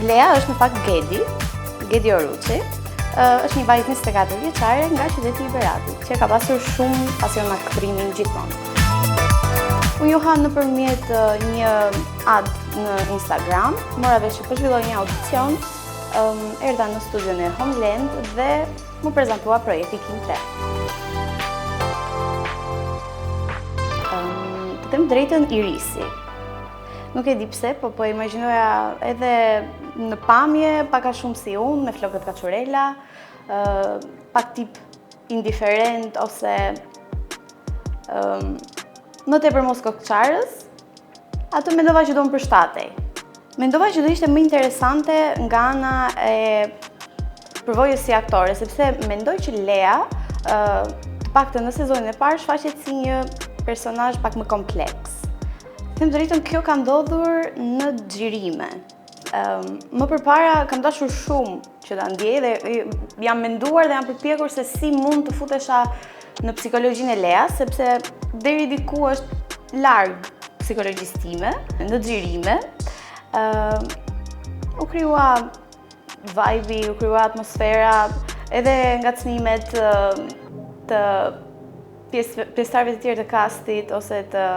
Lea është në fakt Gedi Oruçi. Është një vajzë 24 vjeçare nga qyteti i Beratit, që ka pasur shumë pasion me aktrimin gjithmonë. Unë ju ha nëpërmjet një ad në Instagram, mora vesh që po zhvilloj një audicion, erdha në studion e Homeland dhe mu prezantua projekti Kim 3. Të them drejtën, Irisi. Nuk e di pse, po imagjinoja edhe në pamje, paka shumë si unë, me flokët kaçurela, pak tip indiferent ose më tepër mos kokçarës, atë mendova që do më përshtatej. Mendova që do ishte më interesante nga ana e përvojës si aktore, sepse mendoj që Lea, të paktën në sezonin e parë, shfaqet si një personazh pak më kompleks. Them drejtën, kjo ka ndodhur në xhirime. Më përpara kam dashur shumë që ta ndjej dhe jam menduar dhe jam përpjekur se si mund të futesha në psikologjinë e Leas, sepse deri diku është larg psikologjisë time, në xhirime. U krijua vibe-i, u krijua atmosfera, edhe ngacmimet të pjesëtarëve të tjerë të castit ose të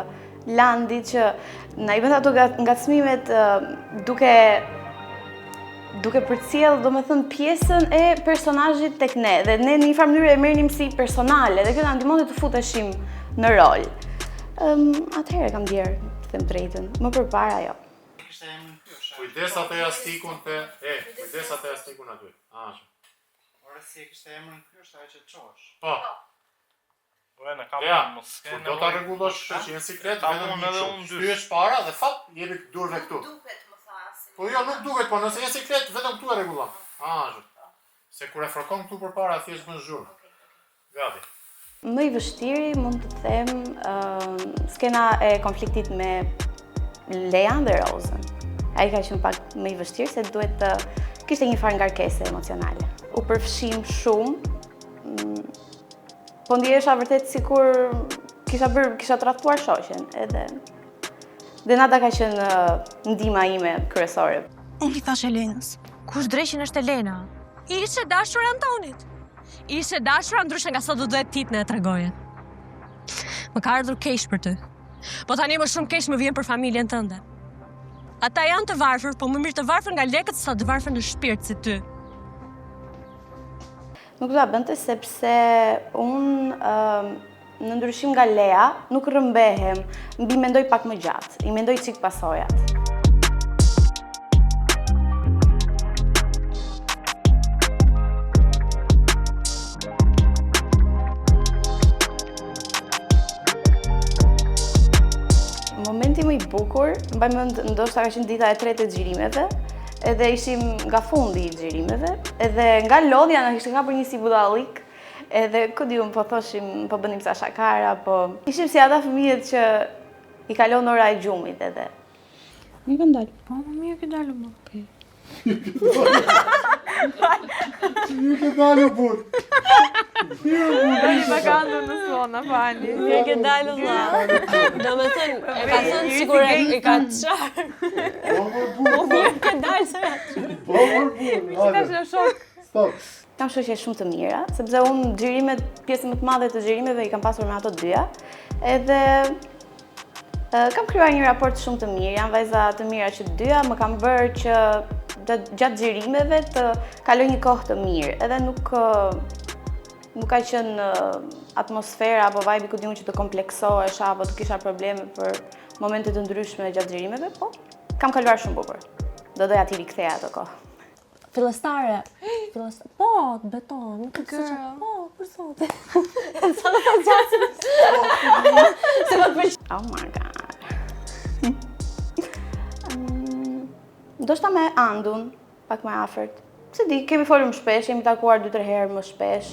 Landit, që na i bën ato ngacmimet duke përcjell, domethënë, pjesën e personazhit tek ne, dhe ne në një farë mënyrë e merrnim si personale, dhe kjo na ndihmonte të futeshim në rol. Atëherë kam ndier, të them drejtën, më përpara jo. Kujdes atë jastikun aty. Ora si e kishte emrin ky, është ajo që çosh. Po. Në kam mos kur do ta rregullosh që në siklet vetëm edhe unë shtyhesh para dhe fat jemi durve këtu. Duket më thasi. Po jo, nuk duket, po nëse je siklet vetëm këtu e rregullon. Se kur e fërkon këtu përpara thjesht bën zhurmë. Gati. Më i vështiri mund të them skena e konfliktit me Lean dhe Rozën. Ai ka qenë pak më i vështirë se duhet të kishte një farë ngarkese emocionale. U përfshim shumë. Po ndjesha vërtet sikur kisha tradhtuar shoqen, edhe nata ka qenë ndihma ime kryesore. Unë i thash Elenës, kush dreshin është Elena? Ishe dashur Antonit. Ishe dashur, ndryshe nga sot do duhet tit në e tregoje. Më ka ardhur keq për ty. Po tani më shumë keq më vjen për familjen tënde. Ata janë të varfër, po më mirë të varfër nga lekët sa të varfër në shpirt si ty. Nuk do ta bënte sepse unë në ndryshim nga Lea nuk rrëmbehem, mbi mendoj pak më gjatë, i mendoj çik pasojat. Momenti më i bukur, mbaj mend ndoshta ka qenë dita e tretë e xhirimeve, edhe ishim nga fundi i xhirimeve, edhe nga lodhja na kishte hapur një si budallik, edhe ku diun po thoshim, po bënim sa shakara, po ishim si ata fëmijët që i kalon ora e gjumit edhe. Mi ka dalë. Po, mirë që dalë më. Okay. Mirë që dalë burr. Ai pagando në zona fali. Mirë që dalë valla. Domethënë, e ka thënë sigur e ka çar. Po mirë që dalë se. Po burr. Ka qenë shok. Stop. Kam shoqe shumë të mira, sepse unë xhirimet, pjesën më të madhe të xhirimeve i kam pasur me ato dyja, edhe kam krijuar një raport shumë të mirë, janë vajza të mira që të dyja, më kanë bërë që gjatë xhirimeve të kaloj një kohë të mirë, edhe nuk ka qenë atmosfera apo vibe ku diun që të kompleksohesh apo të kisha probleme për momente të ndryshme gjatë xhirimeve, po kam kaluar shumë bukur. Do doja t'i riktheja ato kohë. Fillestare. Po, beton. Nuk e di. Po, për zotin. Sa do ta zgjasim? Se më pëlqen. Oh my god. Ndoshta me Andun, pak më afërt. Se di, kemi folur më shpesh, jemi takuar 2-3 herë më shpesh.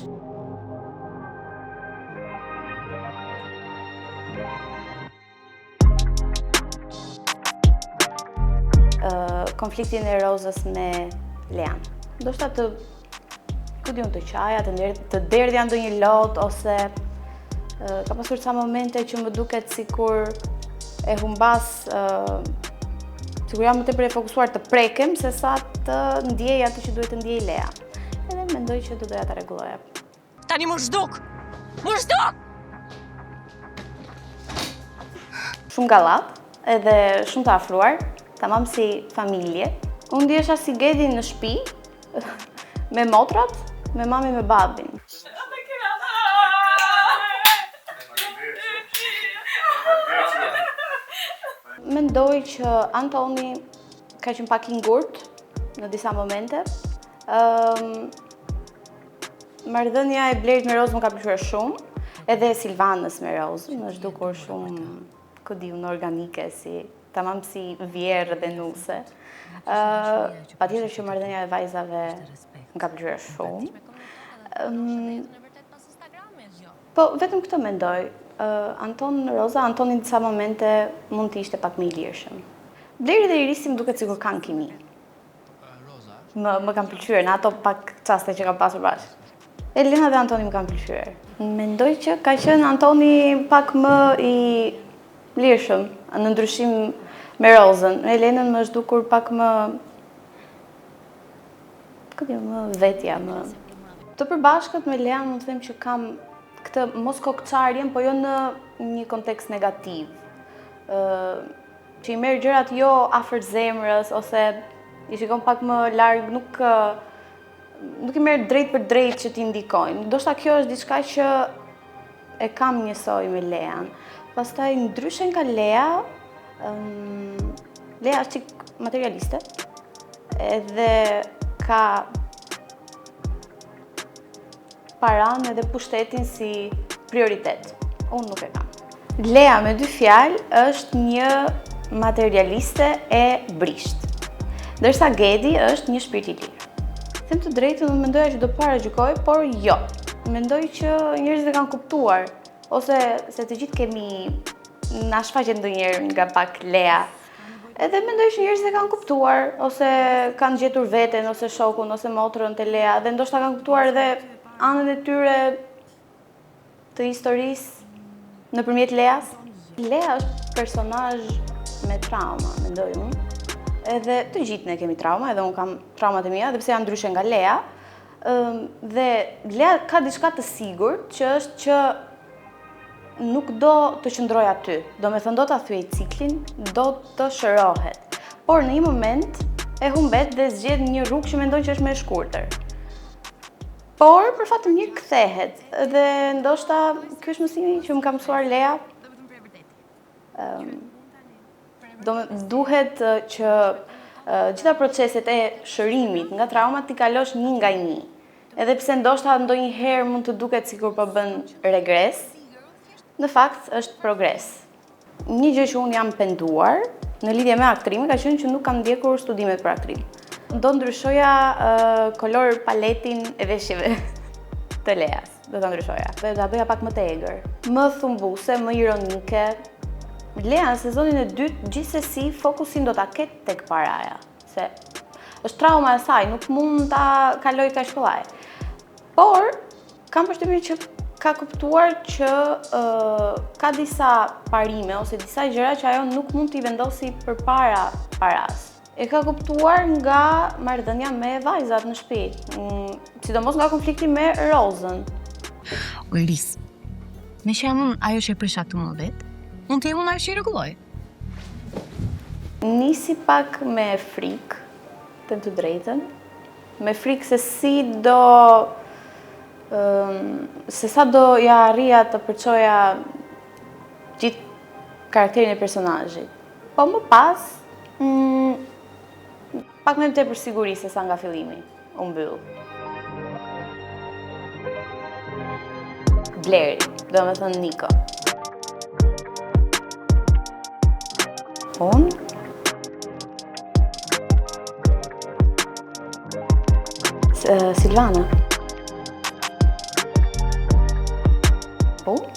Konfliktin e Rozës me Lean. Ndoshta ku diun të qaja, të derdhja ndonjë lot, ose ka pasur ca momente që më duket sikur e humbas Sigur jam më tepër e fokusuar të prekem se sa të ndjej atë që duhet të ndjej Lea. Edhe mendoj që do doja ta rregulloja. Tani më zhduk! Më zhduk! Shumë gallat, edhe shumë të afruar, tamam si familje. Unë ndjesha si Gedi në shtëpi, me motrat, me mami me babin. Mendoj që Antoni ka qenë pak i ngurt në disa momente. Marrëdhënia e Blerit me Rozën më ka pëlqyer shumë, edhe e Silvanës me Rozën, më është dukur shumë, ku diun, organike, si tamam si vjerë dhe nuse. Patjetër që marrëdhënia e vajzave më ka pëlqyer shumë. Po vetëm këtë mendoj. Antoni në disa momente mund të ishte pak më i lirshëm. Bleri dhe Irisi më duket sikur kanë kimi. Më kanë pëlqyer në ato pak çaste që kam pasur bashkë. Elena dhe Antoni më kanë pëlqyer. Mendoj që ka qenë Antoni pak më i lirshëm në ndryshim me Rozën. Elenën më është dukur pak më vetja, më. Të përbashkët me Lean mund të them që kam këtë mos kokçarjen, po jo në një kontekst negativ. Që i merr gjërat jo afër zemrës ose i shikon pak më larg, nuk i merr drejt për drejt që t'i ndikojnë. Ndoshta kjo është diçka që e kam njësoj me Lean. Pastaj ndryshe nga Lea, Lea është çik materialiste, edhe ka paran edhe pushtetin si prioritet. Unë nuk e kam. Lea me dy fjalë është një materialiste e brisht, ndërsa Gedi është një shpirt i lirë. Them të drejtën, unë mendoja që do paragjykoj, por jo. Mendoj që njerëzit e kanë kuptuar, ose se të gjithë kemi na shfaqet ndonjëherë nga pak Lea. Edhe mendoj që njerëzit e kanë kuptuar, ose kanë gjetur veten, ose shokun, ose motrën te Lea, dhe ndoshta kanë kuptuar edhe anën e tyre të historisë nëpërmjet Leas. Lea është personazh me trauma, mendoj unë. Edhe të gjithë ne kemi trauma, edhe unë kam traumat e mia, dhe pse jam ndryshe nga Lea. Dhe Lea ka diçka të sigurt që është që nuk do të qëndroj aty. Do me thënë do ta thyej ciklin, do të shërohet. Por në një moment e humbet dhe zgjedh një rrugë që mendon që është më e shkurtër. Por për fat të mirë kthehet. Dhe ndoshta ky është mësimi që më ka mësuar Lea. Duhet që gjitha proceset e shërimit nga traumat t'i kalosh një nga një. Edhe pse ndoshta ndonjëherë mund të duket sikur po bën regres, në fakt është progres. Një gjë që unë jam penduar në lidhje me aktrimin ka qenë që nuk kam ndjekur studimet për aktrim. Do ndryshoja kolor paletin e veshjeve të Leas. Do ta ndryshoja. Do ta bëja pak më të egër, më thumbuse, më ironike. Lea në sezonin e dytë gjithsesi fokusin do ta ketë tek paraja, se është trauma e saj, nuk mund ta kaloj kaq kollaj. Por kam përshtypjen që ka kuptuar që ka disa parime ose disa gjëra që ajo nuk mund t'i vendosi përpara paras. E ka kuptuar nga marrëdhënia me vajzat në shtëpi, sidomos nga konflikti me Rozën. O Iris, me që jam unë ajo që e prisha këtë më vetë, unë të jem unë ajo që i rregulloj. Nisi pak me frikë, të drejtën, me frikë se sa do ja arrija të përçoja gjithë karakterin e personazhit. Po më pas, pak me më tepër siguri se sa nga fillimi u mbyll. Bleri, do me thënë Niko. Unë? Silvana. Unë?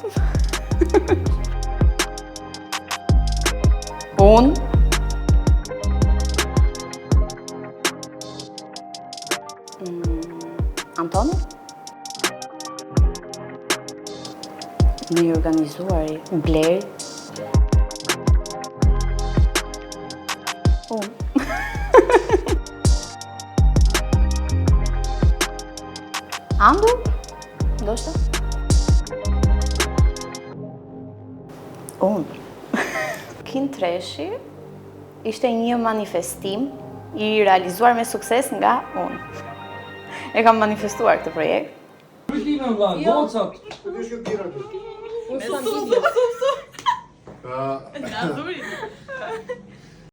Unë? Antoni? Më i organizuari, Bleri. Unë? Andu? Ndoshta? Unë. Kin Treshi ishte një manifestim i realizuar me sukses nga unë. E kam manifestuar këtë projekt.